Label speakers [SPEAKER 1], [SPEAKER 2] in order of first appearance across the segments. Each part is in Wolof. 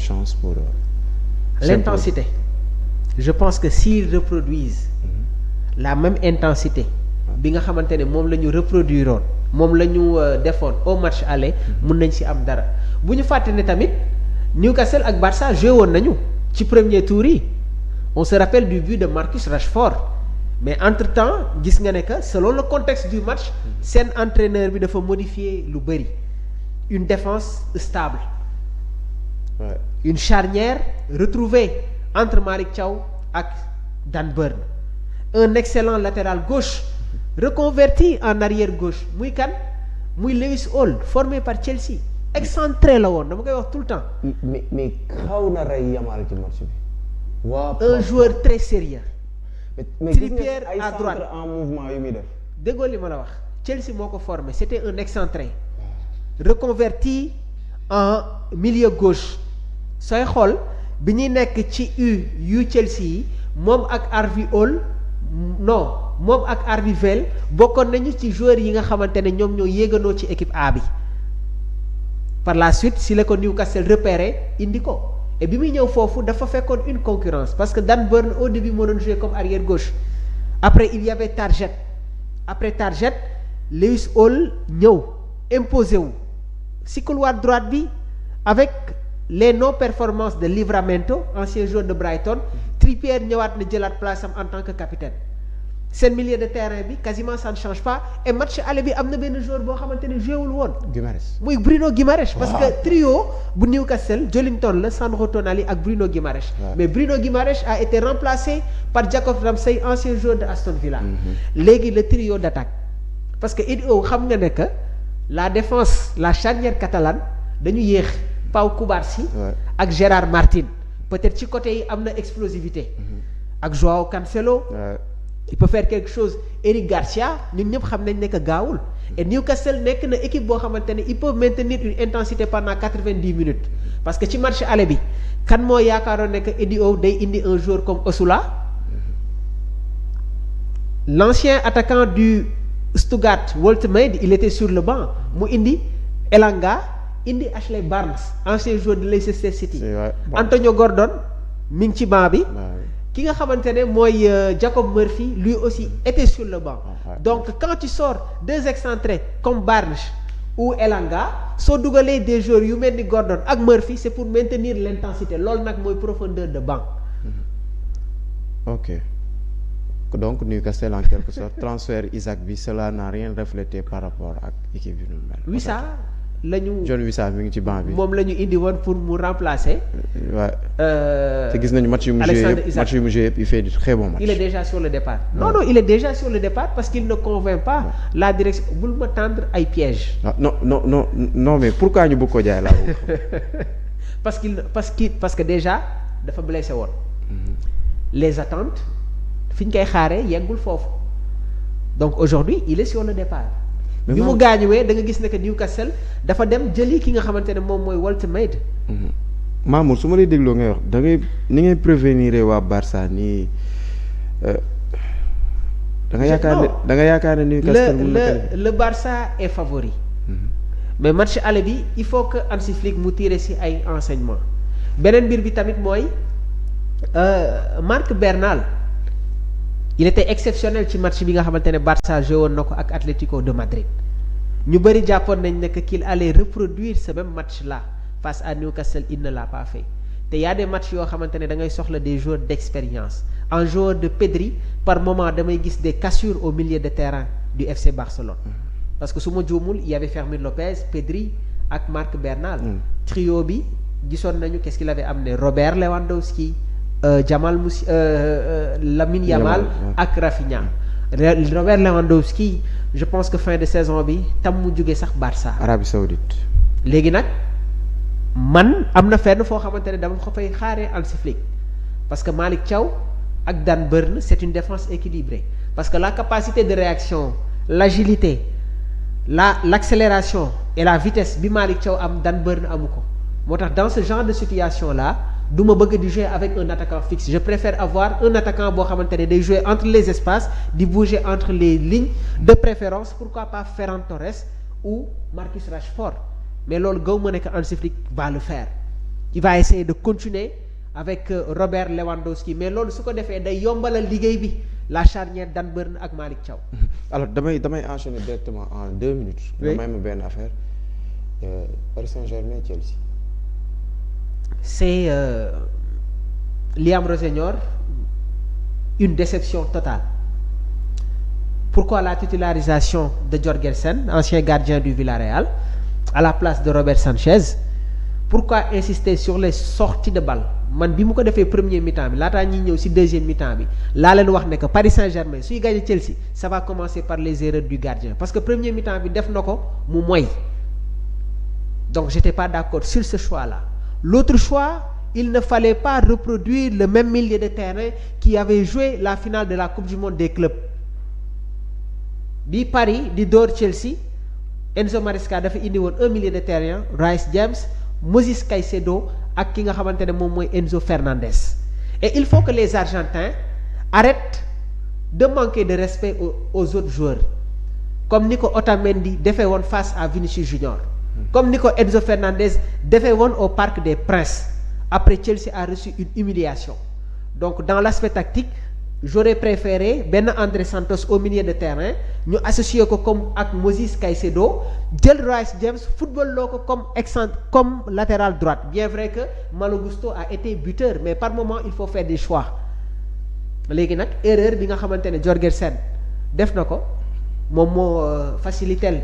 [SPEAKER 1] chance pour.
[SPEAKER 2] L'intensité. Je pense que s'ils reproduisent la même intensité bi nga xamante ne moom la ñu reproduire woon moom la ñu defoon au match aller mun nañ ci am dara bu ñu fàtte ne tamit Newcastle ak Barça joué woon nañu ci premier tour yi on se rappelle du but de Marcus Rashford mais entre-temps gis nga ne que selon le contexte du match seen entraîneur bi dafa modifier lu bëri une défense stable une charnière retrouvée entre Malick Thiaw ak Dan Burn un excellent latéral gauche reconverti en arrière gauche muy kan muy Lewis Hall formé par Chelsea excentré la woon dama koy wax tout le temps.
[SPEAKER 1] mais xaw na rey Yamal ci match bi. waaw
[SPEAKER 2] un joueur très sérieux.
[SPEAKER 1] mais
[SPEAKER 2] Trippier à droite
[SPEAKER 1] en mouvement yu muy def.
[SPEAKER 2] déggoo li ma la wax Chelsea moo ko formé c'était un excentré reconverti en milieu gauche sooy xool bi ñuy nekk ci yu Chelsea yi moom ak Harvey Hall moom ak Harvey Vale bokkoon nañu ci joueurs yi nga xamante ne ñoom ñoo yéeganoo ci équipe A bi par la suite si la ko Newcastle repéré indi ko et bi muy ñëw foofu dafa fekkoon une concurrence parce que Dan Burn au début moo doon jouer comme arrière gauche après il y avait Targett après Targett Lewis Hall ñëw imposé wu si couloir droite bi avec les non-performances de Livramento ancien joueur de Brighton Trippier ñëwaat na jëlaat place am en tant que capitaine seen milieu de terrain bi quasiment ça ne change pas et match aller bi am na benn joueur boo xamante ne joué wul woon.
[SPEAKER 1] Guimaraes
[SPEAKER 2] muy Bruno Guimaraes. parce que trio bu Newcastle Joelinton la Sandro Tonali ak Bruno Guimaraes. mais Bruno Guimaraes a été remplacé par Jacob Ramsey ancien joueur de Aston Villa. léegi le trio d'attaque parce que Eddie Howe xam nga ne que la défense la charnière catalane dañu yéex. Pau Cubarsí ak Gérard Martin peut-être ci côté yi am na explosivité ak Joao Cancelo il peut faire quelque chose Eric Garcia ñun ñëpp xam nañ ne que gaawul et Newcastle nekk na équipe boo xamante ne il peut maintenir une intensité pendant 90 minutes parce que ci match aller bi kan moo yaakaaroon ne que Eddie Howe day indi un joueur comme Osula l'ancien attaquant du Stuttgart Woltemade il était sur le banc mu indi Elanga indi Ashley Barnes ancien joueur de Leicester City Antonio Gordon mi ngi ci banc bi ki nga xamante ne mooy Jacob Murphy lui aussi était sur le banc donc quand tu sors deux excentrés comme Barnes ou Elanga soo dugalee des joueurs yu mel ni Gordon ak Murphy c'est pour maintenir l'intensité loolu nag mooy profondeur de banc.
[SPEAKER 1] ok donc Newcastle en quelque sorte transfert Isaac bi cela n'a rien reflété par rapport ak équipe bi nu mel.
[SPEAKER 2] Wissa lañu
[SPEAKER 1] John Wissa mi ngi ci banc bi
[SPEAKER 2] moom la ñu indi woon pour mu remplacer.
[SPEAKER 1] waaw te gis nañu match yu mu joué yëpp il fait de très bon match.
[SPEAKER 2] il est déjà sur le départ. non il est déjà sur le départ parce qu'il ne convainc pas la direction bul ma tendre ay pièges.
[SPEAKER 1] non mais pourquoi ñu bëgg ko jaay laa
[SPEAKER 2] parce que déjà dafa blessé woon. les attentes fi ñu koy xaaree yeggul foofu donc aujourd'hui il est sur le départ. bi mu gaañuwee da nga gis ne que Newcastle dafa dem jëli ki nga xamante ne moom mooy Woltemade.
[SPEAKER 1] Mamour su ma lay dégloo ngay wax da ngay ni ngay prévenir waa Barça nii da nga yaakaar ne Newcastle mun na
[SPEAKER 2] le Barça est favori. mais match aller bi il faut que Hansi Flick mu tirer ci ay enseignements beneen mbir bi tamit mooy Marc Bernal il était exceptionnel ci match bi nga xamante ne Barça joué woon na ko ak Atlético de Madrid ñu bëri jàppoon nañ ne que qu'il allait reproduire ce même match là face à Newcastle il ne l'a pas fait te y a des matchs yoo xamante ne da ngay soxla des joueurs d'expérience en joueur de Pedri par moment damay gis des cassures au milieu de terrain du FC Barcelone parce que su ma juumul il y avait Fermín López Pedri ak Marc Bernal trio bi gisoon nañu qu'est-ce qu'il avait amené Robert Lewandowski Lamine Yamal ak Rafinha Robert Lewandowski je pense que fin de saison bi tam mu jóge sax Barça
[SPEAKER 1] Arabie Saoudite
[SPEAKER 2] léegi nag man am na fenn foo xamante ne dama ko fay xaaree Hansi Flick parce que Malick Thiaw ak Dan Burn c'est une défense équilibrée parce que la capacité de réaction l'agilité l'accélération et la vitesse bi Malick Thiaw am Dan Burn amu ko moo tax dans ce genre de situation là du ma bëgg di jouer avec un attaquant fixe je préfère avoir un attaquant boo xamante ne day jouer entre les espaces di bouger entre les lignes de préférence pourquoi pas Ferran Torres ou Marcus Rashford mais loolu gaw ma ne que Hansi Flick va le faire il va essayer de continuer avec Robert Lewandowski mais loolu su ko defee day yombalal liggéey bi la charnière Dan Burn ak Malick Thiaw.
[SPEAKER 1] alors damay enchaîner directement en 2 minutes.
[SPEAKER 2] oui
[SPEAKER 1] nga may ma benn affaire Paris Saint-Germain Chelsea.
[SPEAKER 2] c'est Liam Rossignol une déception totale. Pourquoi la titularisation de Jorgensen, ancien gardien du Villarreal, à la place de Robert Sanchez? Pourquoi insister sur les sorties de balle? Man bi mu ko defee premier mi-temps bi laataa ñuy ñëw ci deuxième mi-temps bi laa leen wax ne que Paris Saint-Germain suy gagné Chelsea ça va commencer par les erreurs du gardien parce que premier mi-temps bi def na ko mu moy. Donc j'étais pas d'accord sur ce choix-là. L'autre choix, il ne fallait pas reproduire le même milieu de terrain qui avait joué la finale de la Coupe du Monde des clubs. Bi Paris di door Chelsea Enzo Maresca dafa indi woon un milieu de terrain Reece James Moïse Caicedo ak ki nga xamante ne moom mooy Enzo Fernandez et il faut que les Argentins arrêtent de manquer de respect aux autres joueurs comme ni ko Otamendi defee woon face à Vinicius Junior comme ni ko Enzo Fernandez defee woon au Parc des Princes après Chelsea a reçu une humiliation donc dans l'aspect tactique j'aurais préféré benn André Santos au milieu de terrain ñu associé ko comme ak Moïse Caicedo jël Reece James football loo ko comme latéral droite bien vrai que Malo Gusto a été buteur mais par moment il faut faire des choix léegi nag erreur bi nga xamante ne Jorgensen def na ko moom moo faciliter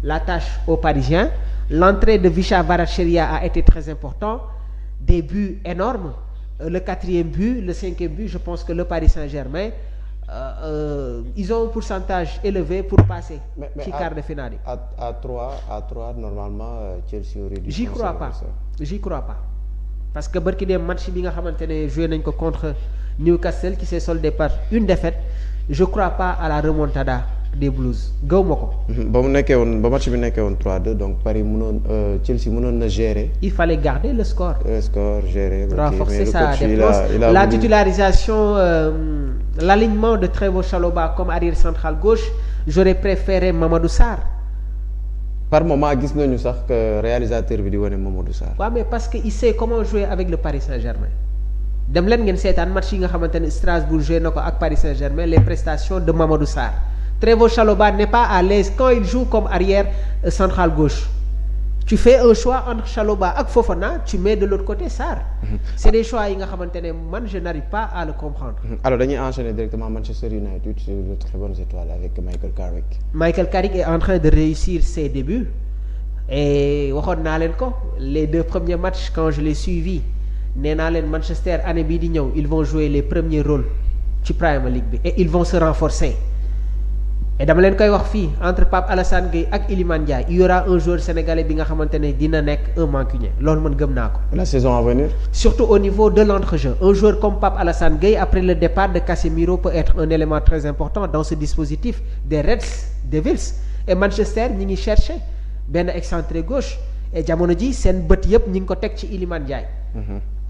[SPEAKER 2] la tâche aux Parisiens l'entrée de Visca Kvaratskhelia a été très important des buts énormes. Le 4e but, le 5e but, je pense que le Paris Saint-Germain, ils ont un pourcentage élevé pour passer ci quart de finale yi.
[SPEAKER 1] À 3 normalement Chelsea aurait dû.
[SPEAKER 2] J'y crois pas parce que barki dem match bi nga xamante ne joué nañ ko contre Newcastle qui s'est soldé par une défaite je crois pas à la remontada des Blues gaw ma ko.
[SPEAKER 1] ba match bi nekkee woon 3-2 donc Paris Chelsea mënoon na gérer.
[SPEAKER 2] il fallait garder le score.
[SPEAKER 1] Gérer.
[SPEAKER 2] renforcer sa défense la titularisation l'alignement de Trevoh Chalobah comme arrière central gauche j'aurais préféré Mamadou Sarr.
[SPEAKER 1] par moment gis nañu sax que réalisateur bi di wane Mamadou Sarr.
[SPEAKER 2] waaw mais parce que il sait comment jouer avec le Paris Saint-Germain. dem leen ngeen seetaan match yi nga xamante ne Strasbourg joué na ko ak Paris Saint-Germain les prestations de Mamadou Sarr. Trevoh Chalobah n'est pas à l'aise quand il joue comme arrière central gauche tu fais un choix entre Chalobah ak Fofana tu mets de l'autre côté Sarr. C'est des choix yi nga xamante ne man je n'arrive pas à le comprendre.
[SPEAKER 1] Alors dañuy enchaîner directement Manchester United sur de très bonnes étoiles avec Michael Carrick.
[SPEAKER 2] Michael Carrick est en train de réussir ses débuts et waxoon naa leen ko les 2 premiers matchs quand je l'ai suivi nee naa leen Manchester année bii di ñëw ils vont jouer les premiers rôles ci Premier League bi et ils vont se renforcer. Et dama leen koy wax fii entre Pape Alassane Gueye ak Iliman Ndiaye il y aura un joueur sénégalais bi nga xamante ne dina nekk un mancunien loolu man gëm naa ko.
[SPEAKER 1] La saison à venir.
[SPEAKER 2] Surtout au niveau de l'entrejeu un joueur comme Pape Alassane Gueye après le départ de Casemiro peut être un élément très important dans ce dispositif des Reds Devils et Manchester ñi ngi chercher benn excentré gauche et jamono ji seen bët yëpp ñi ngi ko teg ci Iliman Ndiaye.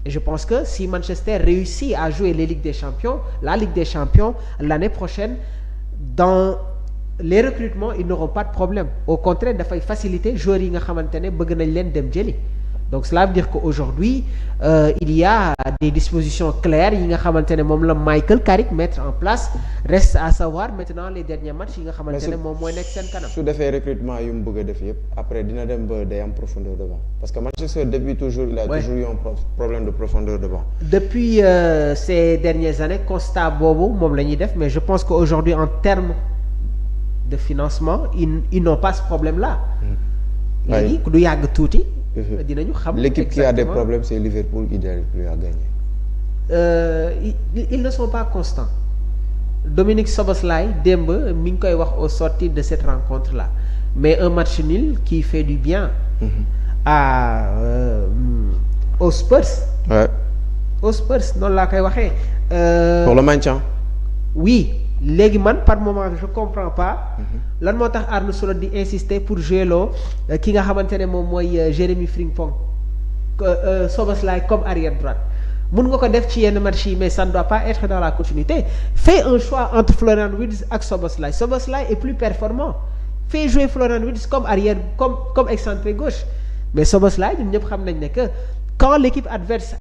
[SPEAKER 2] Et je pense que si Manchester réussit à jouer les Ligues des Champions la Ligue des Champions l'année prochaine dans les recrutements ils n'auront pas de problème au contraire dafay faciliter joueurs yi nga xamante ne bëgg nañ leen dem jëli donc cela veut dire qu'aujourd'hui il y a des dispositions claires yi nga xamante ne moom la Michael Carrick mettre en place reste à savoir maintenant les derniers matchs yi nga xamante ne moom mooy nekk seen kanam.
[SPEAKER 1] su defee recrutement yu mu bëgg a def yëpp après dina dem ba day am profondeur devant parce que Manchester depuis toujours il a toujours eu un problème de profondeur devant. Depuis
[SPEAKER 2] ces dernières années constat boobu moom la ñuy def mais je pense qu'aujourd'hui en termes de financement ils n'ont pas ce problème-là. léegi du yàgg tuuti. dinañu xam
[SPEAKER 1] l'équipe qui a des problèmes c'est Liverpool qui n'arrive plus à gagner.
[SPEAKER 2] Ils ne sont pas constants. Dominique Szoboszlai démb mi ngi koy wax au sortir de cette rencontre-là mais un match nul qui fait du bien. Aux Spurs.
[SPEAKER 1] Ouais.
[SPEAKER 2] Aux Spurs noonu laa koy waxee.
[SPEAKER 1] Pour le maintien.
[SPEAKER 2] Oui. léegi man par moment je comprends pas lan moo tax Arne Slot di insister pour jouer loo ki nga xamante ne moom mooy Jérémy Frimpong Szoboszlai comme arrière droite mun nga ko def ci yenn match yi mais ça ne doit pas être dans la continuité fais un choix entre Florian Wirtz ak Szoboszlai est plus performant fais jouer Florian Wirtz comme arrière comme excentré gauche mais Szoboszlai ñun ñëpp xam nañ ne que quand l'équipe adverse